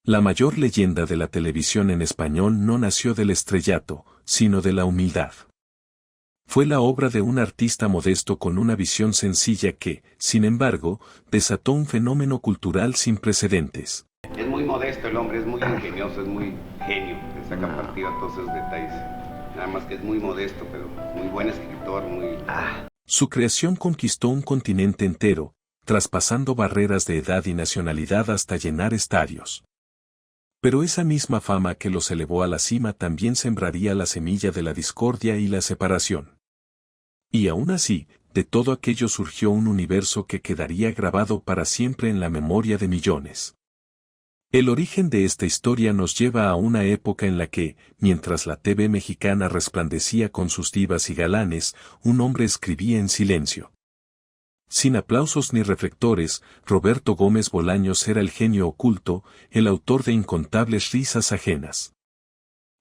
La mayor leyenda de la televisión en español no nació del estrellato, sino de la humildad. Fue la obra de un artista modesto con una visión sencilla que, sin embargo, desató un fenómeno cultural sin precedentes. Es muy modesto el hombre, es muy ingenioso, es muy genio, le saca partido a todos esos detalles. Nada más que es muy modesto, pero muy buen escritor, muy... Su creación conquistó un continente entero, traspasando barreras de edad y nacionalidad hasta llenar estadios. Pero esa misma fama que los elevó a la cima también sembraría la semilla de la discordia y la separación. Y aún así, de todo aquello surgió un universo que quedaría grabado para siempre en la memoria de millones. El origen de esta historia nos lleva a una época en la que, mientras la TV mexicana resplandecía con sus divas y galanes, un hombre escribía en silencio. Sin aplausos ni reflectores, Roberto Gómez Bolaños era el genio oculto, el autor de incontables risas ajenas.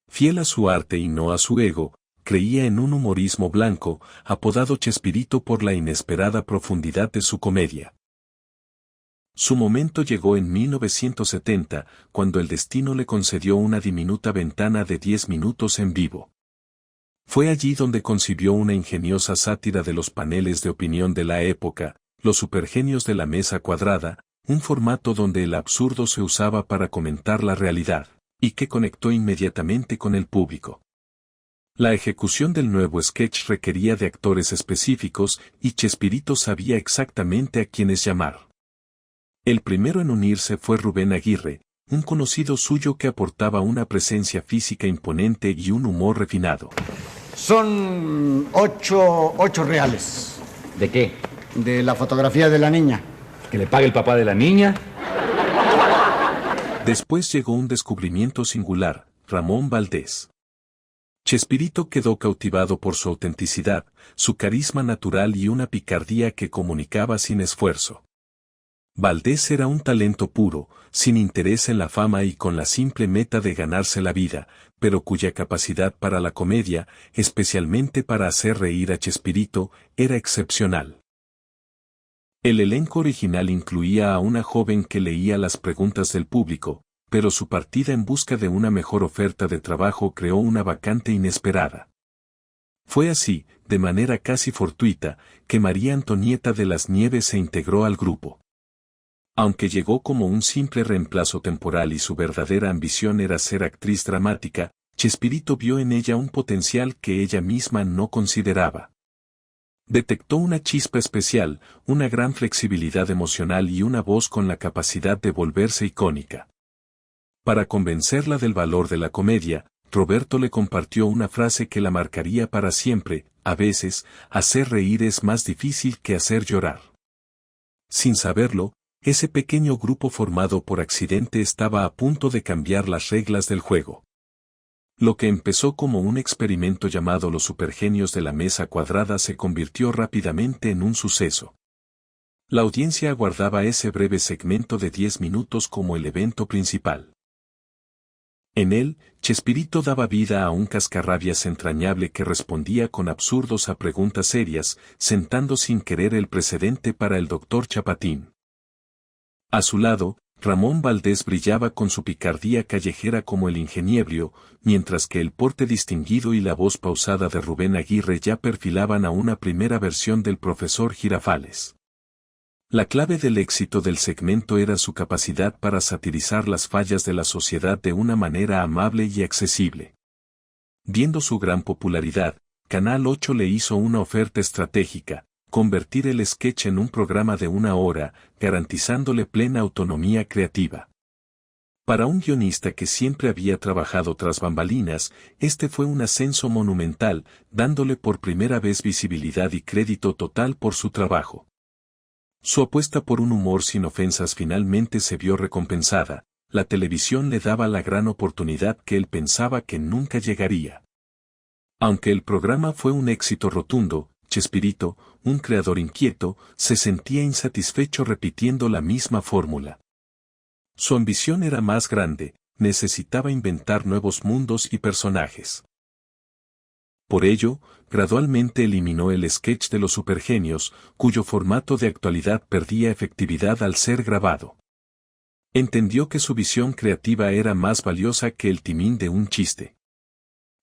Fiel a su arte y no a su ego, creía en un humorismo blanco, apodado Chespirito por la inesperada profundidad de su comedia. Su momento llegó en 1970, cuando el destino le concedió una diminuta ventana de 10 minutos en vivo. Fue allí donde concibió una ingeniosa sátira de los paneles de opinión de la época, los supergenios de la mesa cuadrada, un formato donde el absurdo se usaba para comentar la realidad, y que conectó inmediatamente con el público. La ejecución del nuevo sketch requería de actores específicos y Chespirito sabía exactamente a quiénes llamar. El primero en unirse fue Rubén Aguirre, un conocido suyo que aportaba una presencia física imponente y un humor refinado. Son ocho reales. ¿De qué? De la fotografía de la niña. ¿Que le pague el papá de la niña? Después llegó un descubrimiento singular, Ramón Valdés. Chespirito quedó cautivado por su autenticidad, su carisma natural y una picardía que comunicaba sin esfuerzo. Valdés era un talento puro, sin interés en la fama y con la simple meta de ganarse la vida, pero cuya capacidad para la comedia, especialmente para hacer reír a Chespirito, era excepcional. El elenco original incluía a una joven que leía las preguntas del público, pero su partida en busca de una mejor oferta de trabajo creó una vacante inesperada. Fue así, de manera casi fortuita, que María Antonieta de las Nieves se integró al grupo. Aunque llegó como un simple reemplazo temporal y su verdadera ambición era ser actriz dramática, Chespirito vio en ella un potencial que ella misma no consideraba. Detectó una chispa especial, una gran flexibilidad emocional y una voz con la capacidad de volverse icónica. Para convencerla del valor de la comedia, Roberto le compartió una frase que la marcaría para siempre: a veces, hacer reír es más difícil que hacer llorar. Sin saberlo, ese pequeño grupo formado por accidente estaba a punto de cambiar las reglas del juego. Lo que empezó como un experimento llamado Los Supergenios de la Mesa Cuadrada se convirtió rápidamente en un suceso. La audiencia aguardaba ese breve segmento de 10 minutos como el evento principal. En él, Chespirito daba vida a un cascarrabias entrañable que respondía con absurdos a preguntas serias, sentando sin querer el precedente para el Dr. Chapatín. A su lado, Ramón Valdés brillaba con su picardía callejera como el ingeniebrio, mientras que el porte distinguido y la voz pausada de Rubén Aguirre ya perfilaban a una primera versión del profesor Girafales. La clave del éxito del segmento era su capacidad para satirizar las fallas de la sociedad de una manera amable y accesible. Viendo su gran popularidad, Canal 8 le hizo una oferta estratégica: convertir el sketch en un programa de 1 hora, garantizándole plena autonomía creativa. Para un guionista que siempre había trabajado tras bambalinas, este fue un ascenso monumental, dándole por primera vez visibilidad y crédito total por su trabajo. Su apuesta por un humor sin ofensas finalmente se vio recompensada. La televisión le daba la gran oportunidad que él pensaba que nunca llegaría. Aunque el programa fue un éxito rotundo, Chespirito, un creador inquieto, se sentía insatisfecho repitiendo la misma fórmula. Su ambición era más grande, necesitaba inventar nuevos mundos y personajes. Por ello, gradualmente eliminó el sketch de los supergenios, cuyo formato de actualidad perdía efectividad al ser grabado. Entendió que su visión creativa era más valiosa que el timín de un chiste.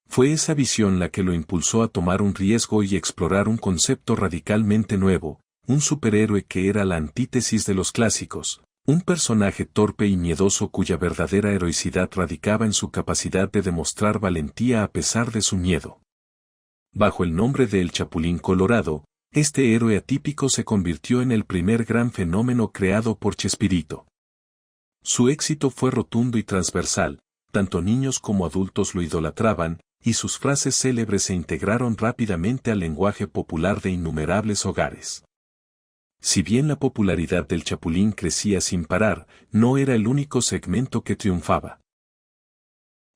Fue esa visión la que lo impulsó a tomar un riesgo y explorar un concepto radicalmente nuevo, un superhéroe que era la antítesis de los clásicos, un personaje torpe y miedoso cuya verdadera heroicidad radicaba en su capacidad de demostrar valentía a pesar de su miedo. Bajo el nombre de El Chapulín Colorado, este héroe atípico se convirtió en el primer gran fenómeno creado por Chespirito. Su éxito fue rotundo y transversal, tanto niños como adultos lo idolatraban, y sus frases célebres se integraron rápidamente al lenguaje popular de innumerables hogares. Si bien la popularidad del Chapulín crecía sin parar, no era el único segmento que triunfaba.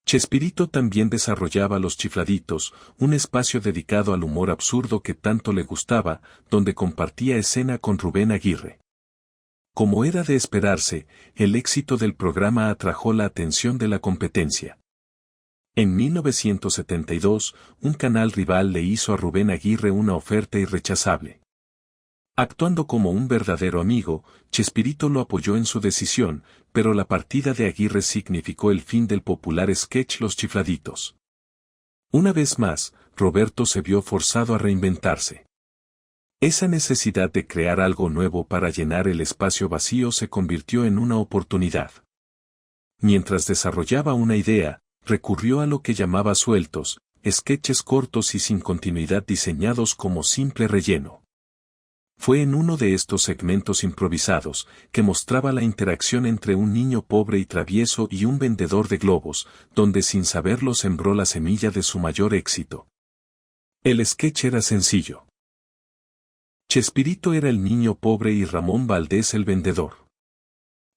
Chespirito también desarrollaba Los Chifladitos, un espacio dedicado al humor absurdo que tanto le gustaba, donde compartía escena con Rubén Aguirre. Como era de esperarse, el éxito del programa atrajo la atención de la competencia. En 1972, un canal rival le hizo a Rubén Aguirre una oferta irrechazable. Actuando como un verdadero amigo, Chespirito lo apoyó en su decisión, pero la partida de Aguirre significó el fin del popular sketch Los Chifladitos. Una vez más, Roberto se vio forzado a reinventarse. Esa necesidad de crear algo nuevo para llenar el espacio vacío se convirtió en una oportunidad. Mientras desarrollaba una idea, recurrió a lo que llamaba sueltos, sketches cortos y sin continuidad diseñados como simple relleno. Fue en uno de estos segmentos improvisados, que mostraba la interacción entre un niño pobre y travieso y un vendedor de globos, donde sin saberlo sembró la semilla de su mayor éxito. El sketch era sencillo. Chespirito era el niño pobre y Ramón Valdés el vendedor.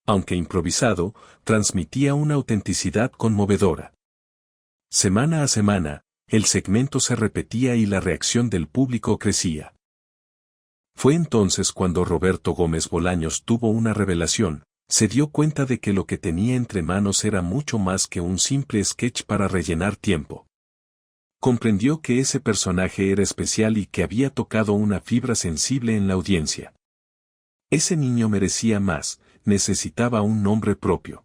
Aunque improvisado, transmitía una autenticidad conmovedora. Semana a semana, el segmento se repetía y la reacción del público crecía. Fue entonces cuando Roberto Gómez Bolaños tuvo una revelación, se dio cuenta de que lo que tenía entre manos era mucho más que un simple sketch para rellenar tiempo. Comprendió que ese personaje era especial y que había tocado una fibra sensible en la audiencia. Ese niño merecía más, necesitaba un nombre propio.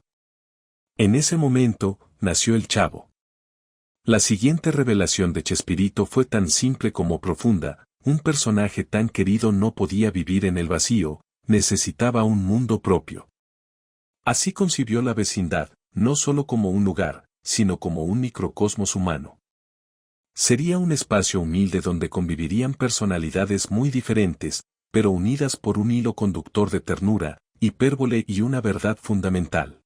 En ese momento, nació El Chavo. La siguiente revelación de Chespirito fue tan simple como profunda. Un personaje tan querido no podía vivir en el vacío, necesitaba un mundo propio. Así concibió la vecindad, no solo como un lugar, sino como un microcosmos humano. Sería un espacio humilde donde convivirían personalidades muy diferentes, pero unidas por un hilo conductor de ternura, hipérbole y una verdad fundamental.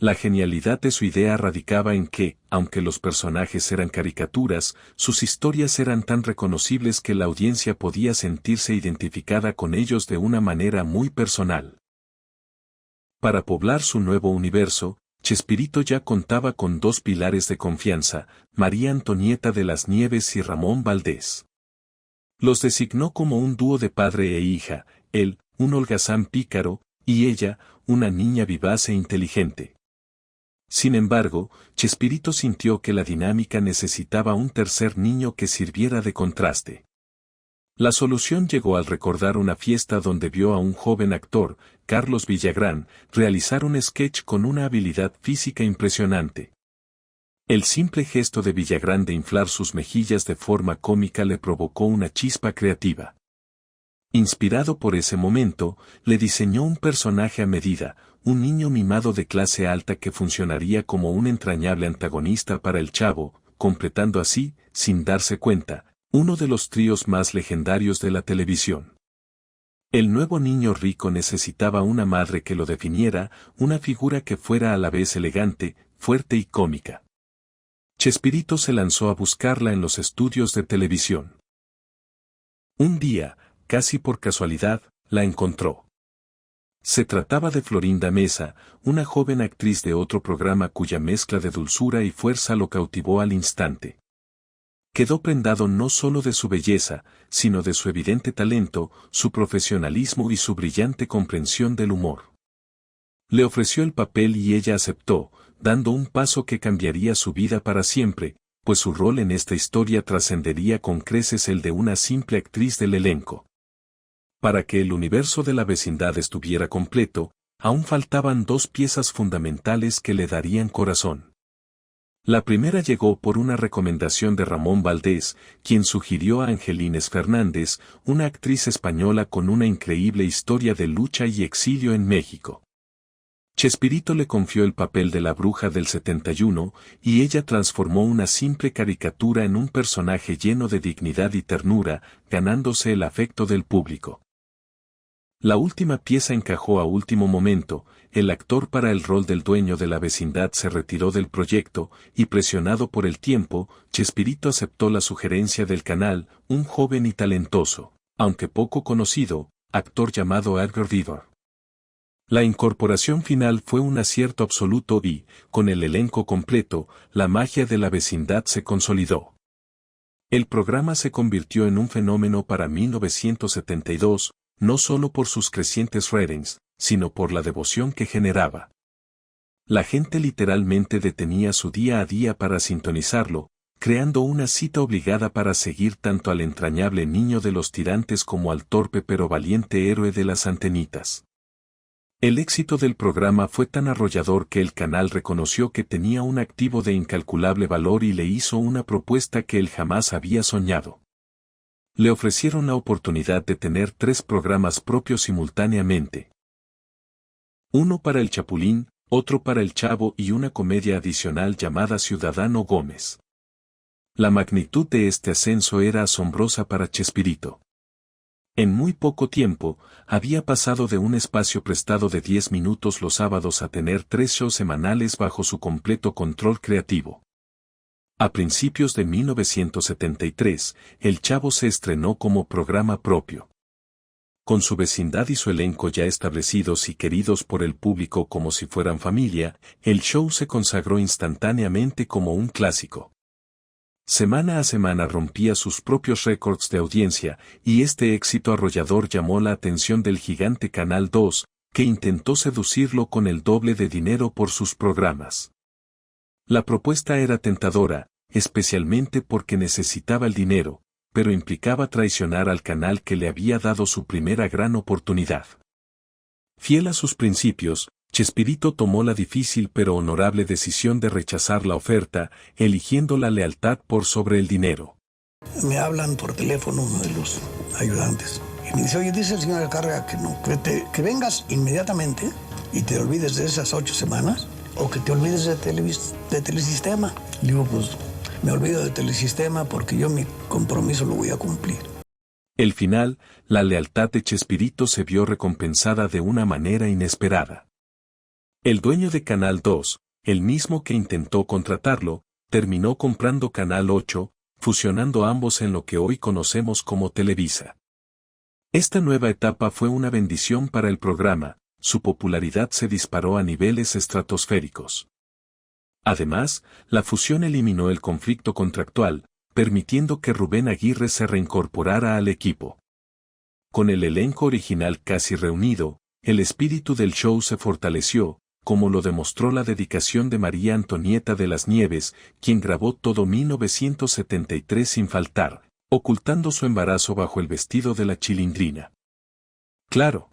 La genialidad de su idea radicaba en que, aunque los personajes eran caricaturas, sus historias eran tan reconocibles que la audiencia podía sentirse identificada con ellos de una manera muy personal. Para poblar su nuevo universo, Chespirito ya contaba con dos pilares de confianza, María Antonieta de las Nieves y Ramón Valdés. Los designó como un dúo de padre e hija, él, un holgazán pícaro, y ella, una niña vivaz e inteligente. Sin embargo, Chespirito sintió que la dinámica necesitaba un tercer niño que sirviera de contraste. La solución llegó al recordar una fiesta donde vio a un joven actor, Carlos Villagrán, realizar un sketch con una habilidad física impresionante. El simple gesto de Villagrán de inflar sus mejillas de forma cómica le provocó una chispa creativa. Inspirado por ese momento, le diseñó un personaje a medida, un niño mimado de clase alta que funcionaría como un entrañable antagonista para el Chavo, completando así, sin darse cuenta, uno de los tríos más legendarios de la televisión. El nuevo niño rico necesitaba una madre que lo definiera, una figura que fuera a la vez elegante, fuerte y cómica. Chespirito se lanzó a buscarla en los estudios de televisión. Un día, casi por casualidad, la encontró. Se trataba de Florinda Mesa, una joven actriz de otro programa cuya mezcla de dulzura y fuerza lo cautivó al instante. Quedó prendado no solo de su belleza, sino de su evidente talento, su profesionalismo y su brillante comprensión del humor. Le ofreció el papel y ella aceptó, dando un paso que cambiaría su vida para siempre, pues su rol en esta historia trascendería con creces el de una simple actriz del elenco. Para que el universo de la vecindad estuviera completo, aún faltaban dos piezas fundamentales que le darían corazón. La primera llegó por una recomendación de Ramón Valdés, quien sugirió a Angelines Fernández, una actriz española con una increíble historia de lucha y exilio en México. Chespirito le confió el papel de la bruja del 71, y ella transformó una simple caricatura en un personaje lleno de dignidad y ternura, ganándose el afecto del público. La última pieza encajó a último momento. El actor para el rol del dueño de la vecindad se retiró del proyecto, y presionado por el tiempo, Chespirito aceptó la sugerencia del canal, un joven y talentoso, aunque poco conocido, actor llamado Edgar Vivar. La incorporación final fue un acierto absoluto y, con el elenco completo, la magia de la vecindad se consolidó. El programa se convirtió en un fenómeno para 1972, no solo por sus crecientes ratings, sino por la devoción que generaba. La gente literalmente detenía su día a día para sintonizarlo, creando una cita obligada para seguir tanto al entrañable niño de los tirantes como al torpe pero valiente héroe de las antenitas. El éxito del programa fue tan arrollador que el canal reconoció que tenía un activo de incalculable valor y le hizo una propuesta que él jamás había soñado. Le ofrecieron la oportunidad de tener 3 programas propios simultáneamente. Uno para el Chapulín, otro para el Chavo y una comedia adicional llamada Ciudadano Gómez. La magnitud de este ascenso era asombrosa para Chespirito. En muy poco tiempo, había pasado de un espacio prestado de 10 minutos los sábados a tener 3 shows semanales bajo su completo control creativo. A principios de 1973, El Chavo se estrenó como programa propio. Con su vecindad y su elenco ya establecidos y queridos por el público como si fueran familia, el show se consagró instantáneamente como un clásico. Semana a semana rompía sus propios récords de audiencia, y este éxito arrollador llamó la atención del gigante Canal 2, que intentó seducirlo con el doble de dinero por sus programas. La propuesta era tentadora, especialmente porque necesitaba el dinero, pero implicaba traicionar al canal que le había dado su primera gran oportunidad. Fiel a sus principios, Chespirito tomó la difícil pero honorable decisión de rechazar la oferta, eligiendo la lealtad por sobre el dinero. Me hablan por teléfono uno de los ayudantes y me dice, oye, dice el señor Alcárraga que no, que vengas inmediatamente y te olvides de esas 8 semanas o que te olvides de Telesistema. Digo, pues me olvido de Telesistema porque yo mi compromiso lo voy a cumplir. El final, la lealtad de Chespirito se vio recompensada de una manera inesperada. El dueño de Canal 2, el mismo que intentó contratarlo, terminó comprando Canal 8, fusionando ambos en lo que hoy conocemos como Televisa. Esta nueva etapa fue una bendición para el programa, su popularidad se disparó a niveles estratosféricos. Además, la fusión eliminó el conflicto contractual, permitiendo que Rubén Aguirre se reincorporara al equipo. Con el elenco original casi reunido, el espíritu del show se fortaleció, como lo demostró la dedicación de María Antonieta de las Nieves, quien grabó todo 1973 sin faltar, ocultando su embarazo bajo el vestido de la Chilindrina. Claro.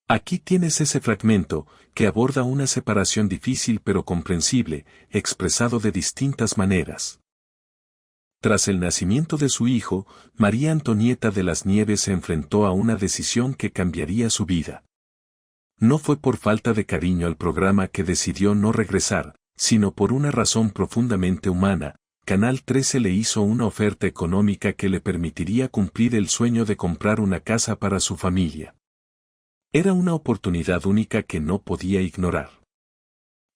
Aquí tienes ese fragmento, que aborda una separación difícil pero comprensible, expresado de distintas maneras. Tras el nacimiento de su hijo, María Antonieta de las Nieves se enfrentó a una decisión que cambiaría su vida. No fue por falta de cariño al programa que decidió no regresar, sino por una razón profundamente humana. Canal 13 le hizo una oferta económica que le permitiría cumplir el sueño de comprar una casa para su familia. Era una oportunidad única que no podía ignorar.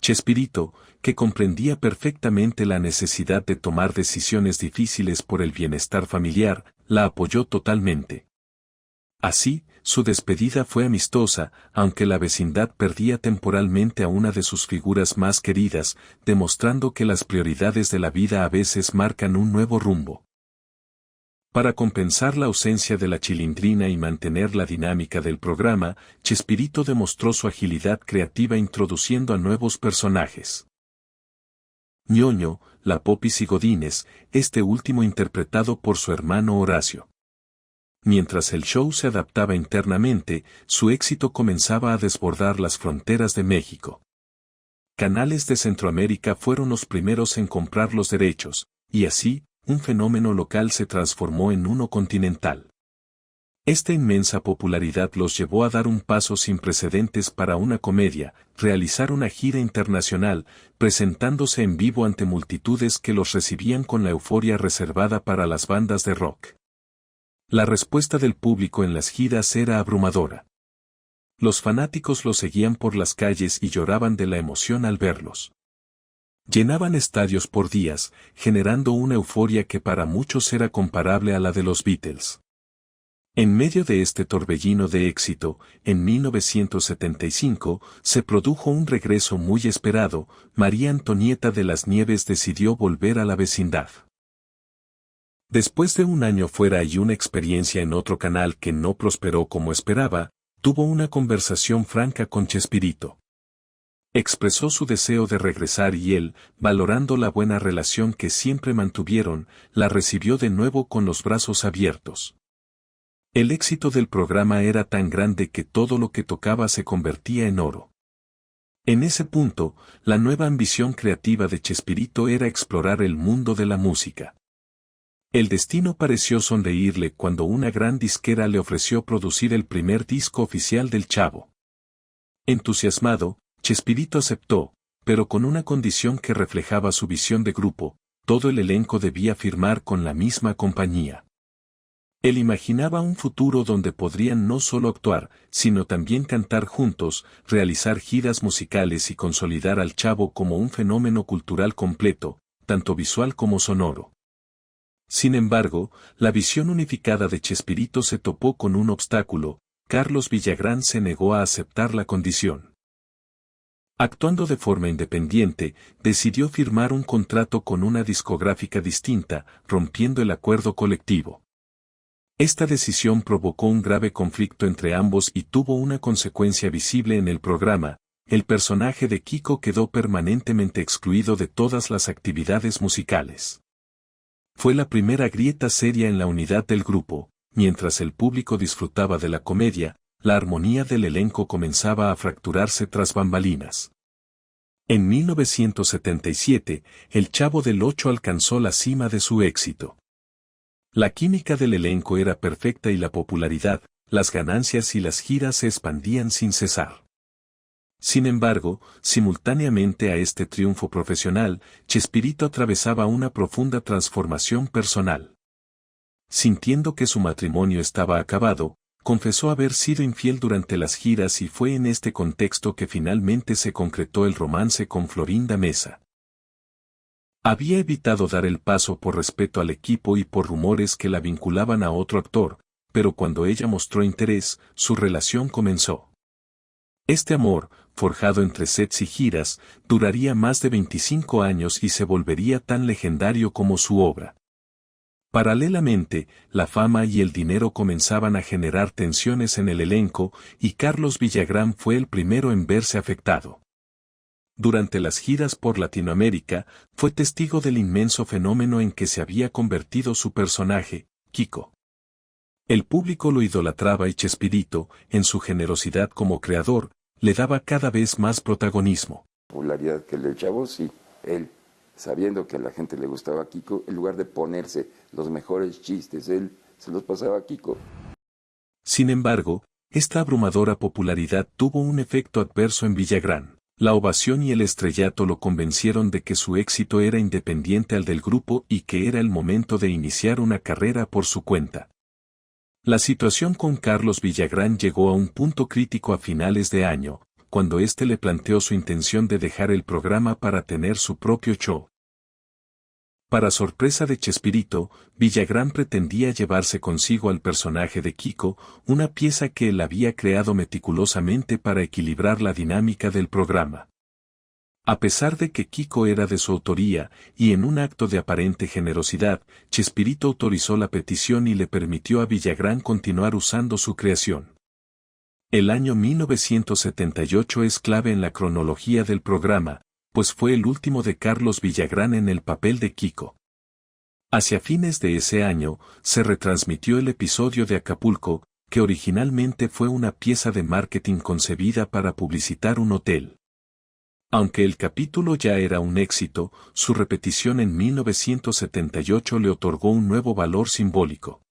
Chespirito, que comprendía perfectamente la necesidad de tomar decisiones difíciles por el bienestar familiar, la apoyó totalmente. Así, su despedida fue amistosa, aunque la vecindad perdía temporalmente a una de sus figuras más queridas, demostrando que las prioridades de la vida a veces marcan un nuevo rumbo. Para compensar la ausencia de la Chilindrina y mantener la dinámica del programa, Chespirito demostró su agilidad creativa introduciendo a nuevos personajes. Ñoño, la Popis y Godínez, este último interpretado por su hermano Horacio. mientras el show se adaptaba internamente, su éxito comenzaba a desbordar las fronteras de México. Canales de Centroamérica fueron los primeros en comprar los derechos, y así, un fenómeno local se transformó en uno continental. Esta inmensa popularidad los llevó a dar un paso sin precedentes para una comedia, realizar una gira internacional, presentándose en vivo ante multitudes que los recibían con la euforia reservada para las bandas de rock. La respuesta del público en las giras era abrumadora. Los fanáticos los seguían por las calles y lloraban de la emoción al verlos. Llenaban estadios por días, generando una euforia que para muchos era comparable a la de los Beatles. En medio de este torbellino de éxito, en 1975, se produjo un regreso muy esperado. María Antonieta de las Nieves decidió volver a la vecindad. Después de un año fuera y una experiencia en otro canal que no prosperó como esperaba, tuvo una conversación franca con Chespirito. Expresó su deseo de regresar y él, valorando la buena relación que siempre mantuvieron, la recibió de nuevo con los brazos abiertos. El éxito del programa era tan grande que todo lo que tocaba se convertía en oro. En ese punto, la nueva ambición creativa de Chespirito era explorar el mundo de la música. El destino pareció sonreírle cuando una gran disquera le ofreció producir el primer disco oficial del Chavo. Entusiasmado, Chespirito aceptó, pero con una condición que reflejaba su visión de grupo: todo el elenco debía firmar con la misma compañía. Él imaginaba un futuro donde podrían no solo actuar, sino también cantar juntos, realizar giras musicales y consolidar al Chavo como un fenómeno cultural completo, tanto visual como sonoro. Sin embargo, la visión unificada de Chespirito se topó con un obstáculo: Carlos Villagrán se negó a aceptar la condición. Actuando de forma independiente, decidió firmar un contrato con una discográfica distinta, rompiendo el acuerdo colectivo. Esta decisión provocó un grave conflicto entre ambos y tuvo una consecuencia visible en el programa: el personaje de Kiko quedó permanentemente excluido de todas las actividades musicales. Fue la primera grieta seria en la unidad del grupo. Mientras el público disfrutaba de la comedia, la armonía del elenco comenzaba a fracturarse tras bambalinas. En 1977, el Chavo del Ocho alcanzó la cima de su éxito. La química del elenco era perfecta y la popularidad, las ganancias y las giras se expandían sin cesar. Sin embargo, simultáneamente a este triunfo profesional, Chespirito atravesaba una profunda transformación personal. Sintiendo que su matrimonio estaba acabado, confesó haber sido infiel durante las giras y fue en este contexto que finalmente se concretó el romance con Florinda Mesa. Había evitado dar el paso por respeto al equipo y por rumores que la vinculaban a otro actor, pero cuando ella mostró interés, su relación comenzó. Este amor, forjado entre sets y giras, duraría más de 25 años y se volvería tan legendario como su obra. Paralelamente, la fama y el dinero comenzaban a generar tensiones en el elenco, y Carlos Villagrán fue el primero en verse afectado. Durante las giras por Latinoamérica, fue testigo del inmenso fenómeno en que se había convertido su personaje, Kiko. El público lo idolatraba y Chespirito, en su generosidad como creador, le daba cada vez más protagonismo. Popularidad que el Chavo, sí, él, sabiendo que a la gente le gustaba a Kiko, en lugar de ponerse los mejores chistes, él se los pasaba a Kiko. Sin embargo, esta abrumadora popularidad tuvo un efecto adverso en Villagrán. La ovación y el estrellato lo convencieron de que su éxito era independiente al del grupo y que era el momento de iniciar una carrera por su cuenta. La situación con Carlos Villagrán llegó a un punto crítico a finales de año, cuando éste le planteó su intención de dejar el programa para tener su propio show. Para sorpresa de Chespirito, Villagrán pretendía llevarse consigo al personaje de Kiko, una pieza que él había creado meticulosamente para equilibrar la dinámica del programa. A pesar de que Kiko era de su autoría, y en un acto de aparente generosidad, Chespirito autorizó la petición y le permitió a Villagrán continuar usando su creación. El año 1978 es clave en la cronología del programa, pues fue el último de Carlos Villagrán en el papel de Kiko. Hacia fines de ese año, se retransmitió el episodio de Acapulco, que originalmente fue una pieza de marketing concebida para publicitar un hotel. Aunque el capítulo ya era un éxito, su repetición en 1978 le otorgó un nuevo valor simbólico.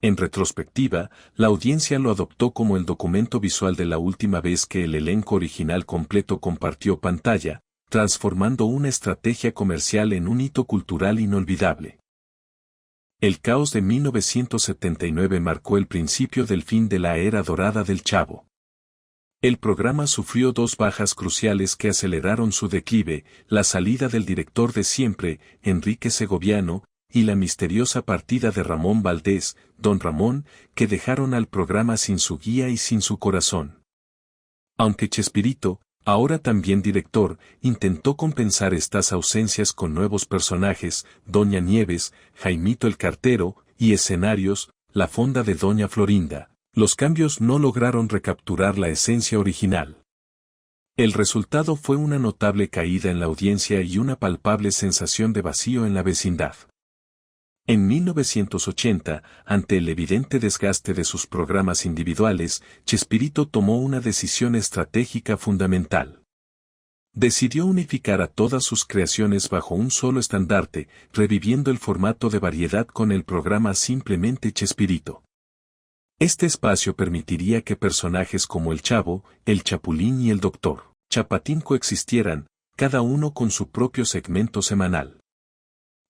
En retrospectiva, la audiencia lo adoptó como el documento visual de la última vez que el elenco original completo compartió pantalla, transformando una estrategia comercial en un hito cultural inolvidable. El caos de 1979 marcó el principio del fin de la era dorada del Chavo. El programa sufrió dos bajas cruciales que aceleraron su declive: la salida del director de siempre, Enrique Segoviano, y la misteriosa partida de Ramón Valdés, Don Ramón, que dejaron al programa sin su guía y sin su corazón. Aunque Chespirito, ahora también director, intentó compensar estas ausencias con nuevos personajes, Doña Nieves, Jaimito el Cartero, y escenarios, la fonda de Doña Florinda, los cambios no lograron recapturar la esencia original. El resultado fue una notable caída en la audiencia y una palpable sensación de vacío en la vecindad. En 1980, ante el evidente desgaste de sus programas individuales, Chespirito tomó una decisión estratégica fundamental. Decidió unificar a todas sus creaciones bajo un solo estandarte, reviviendo el formato de variedad con el programa Simplemente Chespirito. Este espacio permitiría que personajes como el Chavo, el Chapulín y el Dr. Chapatín coexistieran, cada uno con su propio segmento semanal.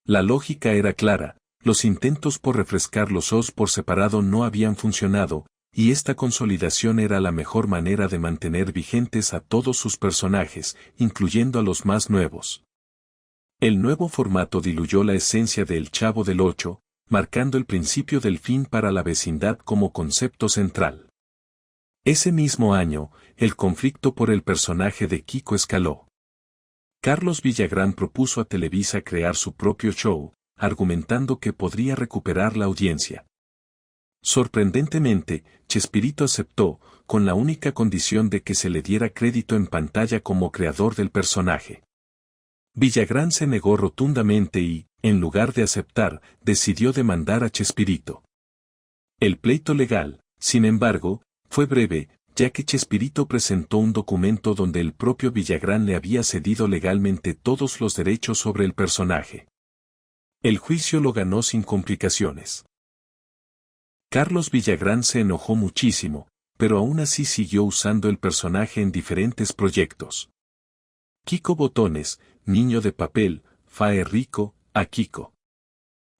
La lógica era clara. Los intentos por refrescar los shows por separado no habían funcionado, y esta consolidación era la mejor manera de mantener vigentes a todos sus personajes, incluyendo a los más nuevos. El nuevo formato diluyó la esencia de El Chavo del Ocho, marcando el principio del fin para la vecindad como concepto central. Ese mismo año, el conflicto por el personaje de Kiko escaló. Carlos Villagrán propuso a Televisa crear su propio show, argumentando que podría recuperar la audiencia. Sorprendentemente, Chespirito aceptó, con la única condición de que se le diera crédito en pantalla como creador del personaje. Villagrán se negó rotundamente y, en lugar de aceptar, decidió demandar a Chespirito. El pleito legal, sin embargo, fue breve, ya que Chespirito presentó un documento donde el propio Villagrán le había cedido legalmente todos los derechos sobre el personaje. El juicio lo ganó sin complicaciones. Carlos Villagrán se enojó muchísimo, pero aún así siguió usando el personaje en diferentes proyectos. Kiko Botones, Niño de Papel, Fae Rico, a Kiko.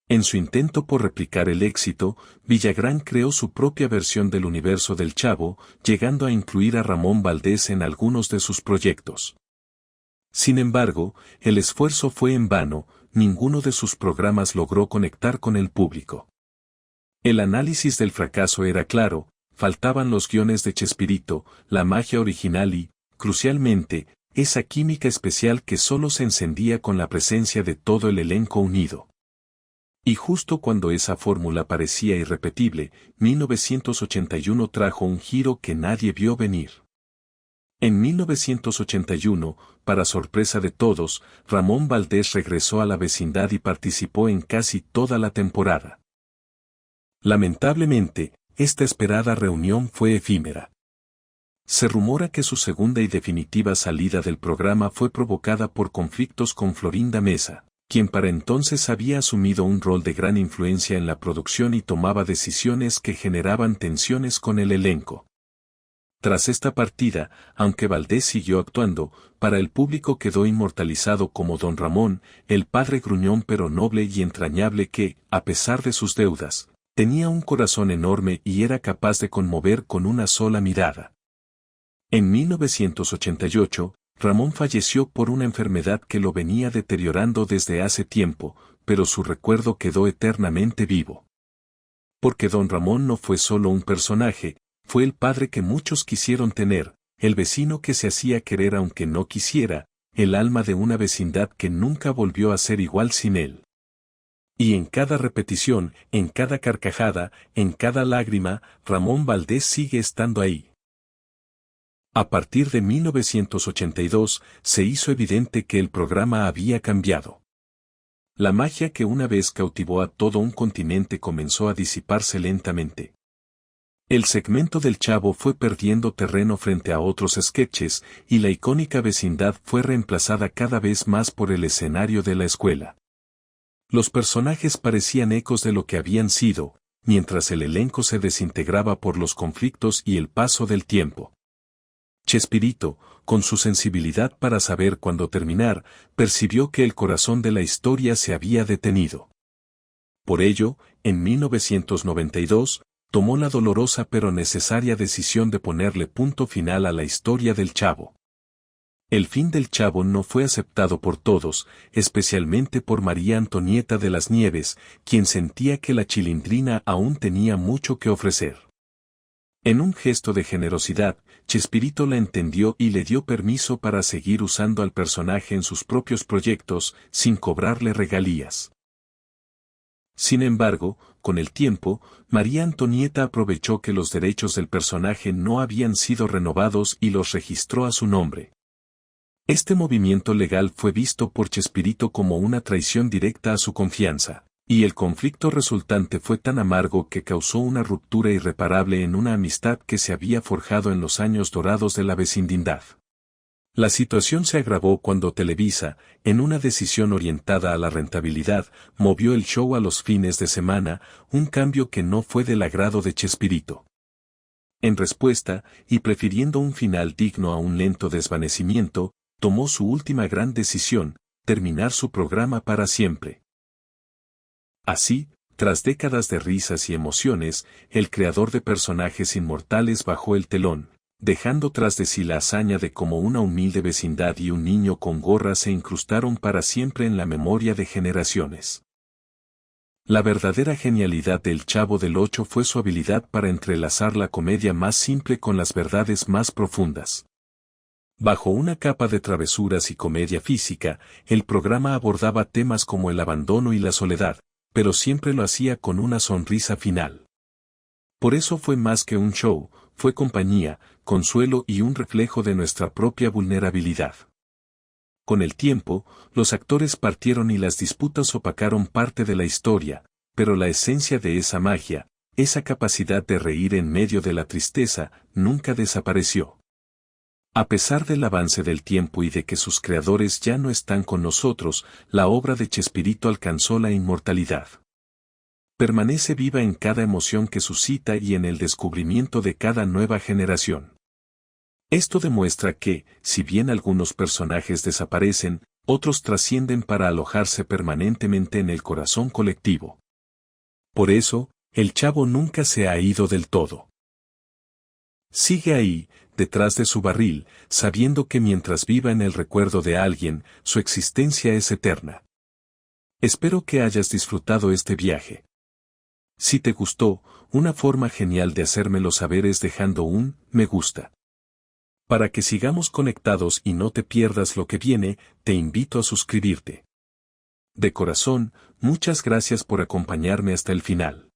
En su intento por replicar el éxito, Villagrán creó su propia versión del universo del Chavo, llegando a incluir a Ramón Valdés en algunos de sus proyectos. Sin embargo, el esfuerzo fue en vano, ninguno de sus programas logró conectar con el público. El análisis del fracaso era claro, faltaban los guiones de Chespirito, la magia original y, crucialmente, esa química especial que solo se encendía con la presencia de todo el elenco unido. Y justo cuando esa fórmula parecía irrepetible, 1981 trajo un giro que nadie vio venir. En 1981, para sorpresa de todos, Ramón Valdés regresó a la vecindad y participó en casi toda la temporada. Lamentablemente, esta esperada reunión fue efímera. Se rumora que su segunda y definitiva salida del programa fue provocada por conflictos con Florinda Mesa, quien para entonces había asumido un rol de gran influencia en la producción y tomaba decisiones que generaban tensiones con el elenco. Tras esta partida, aunque Valdés siguió actuando, para el público quedó inmortalizado como Don Ramón, el padre gruñón pero noble y entrañable que, a pesar de sus deudas, tenía un corazón enorme y era capaz de conmover con una sola mirada. En 1988, Ramón falleció por una enfermedad que lo venía deteriorando desde hace tiempo, pero su recuerdo quedó eternamente vivo. Porque Don Ramón no fue solo un personaje, fue el padre que muchos quisieron tener, el vecino que se hacía querer aunque no quisiera, el alma de una vecindad que nunca volvió a ser igual sin él. Y en cada repetición, en cada carcajada, en cada lágrima, Ramón Valdés sigue estando ahí. A partir de 1982, se hizo evidente que el programa había cambiado. La magia que una vez cautivó a todo un continente comenzó a disiparse lentamente. El segmento del Chavo fue perdiendo terreno frente a otros sketches y la icónica vecindad fue reemplazada cada vez más por el escenario de la escuela. Los personajes parecían ecos de lo que habían sido, mientras el elenco se desintegraba por los conflictos y el paso del tiempo. Chespirito, con su sensibilidad para saber cuándo terminar, percibió que el corazón de la historia se había detenido. Por ello, en 1992, tomó la dolorosa pero necesaria decisión de ponerle punto final a la historia del Chavo. El fin del Chavo no fue aceptado por todos, especialmente por María Antonieta de las Nieves, quien sentía que la Chilindrina aún tenía mucho que ofrecer. En un gesto de generosidad, Chespirito la entendió y le dio permiso para seguir usando al personaje en sus propios proyectos, sin cobrarle regalías. Sin embargo, con el tiempo, María Antonieta aprovechó que los derechos del personaje no habían sido renovados y los registró a su nombre. Este movimiento legal fue visto por Chespirito como una traición directa a su confianza, y el conflicto resultante fue tan amargo que causó una ruptura irreparable en una amistad que se había forjado en los años dorados de la vecindad. La situación se agravó cuando Televisa, en una decisión orientada a la rentabilidad, movió el show a los fines de semana, un cambio que no fue del agrado de Chespirito. En respuesta, y prefiriendo un final digno a un lento desvanecimiento, tomó su última gran decisión, terminar su programa para siempre. Así, tras décadas de risas y emociones, el creador de personajes inmortales bajó el telón, dejando tras de sí la hazaña de cómo una humilde vecindad y un niño con gorra se incrustaron para siempre en la memoria de generaciones. La verdadera genialidad del Chavo del Ocho fue su habilidad para entrelazar la comedia más simple con las verdades más profundas. Bajo una capa de travesuras y comedia física, el programa abordaba temas como el abandono y la soledad, pero siempre lo hacía con una sonrisa final. Por eso fue más que un show, fue compañía, consuelo y un reflejo de nuestra propia vulnerabilidad. Con el tiempo, los actores partieron y las disputas opacaron parte de la historia, pero la esencia de esa magia, esa capacidad de reír en medio de la tristeza, nunca desapareció. A pesar del avance del tiempo y de que sus creadores ya no están con nosotros, la obra de Chespirito alcanzó la inmortalidad. Permanece viva en cada emoción que suscita y en el descubrimiento de cada nueva generación. Esto demuestra que, si bien algunos personajes desaparecen, otros trascienden para alojarse permanentemente en el corazón colectivo. Por eso, el Chavo nunca se ha ido del todo. Sigue ahí, detrás de su barril, sabiendo que mientras viva en el recuerdo de alguien, su existencia es eterna. Espero que hayas disfrutado este viaje. Si te gustó, una forma genial de hacérmelo saber es dejando un me gusta. Para que sigamos conectados y no te pierdas lo que viene, te invito a suscribirte. De corazón, muchas gracias por acompañarme hasta el final.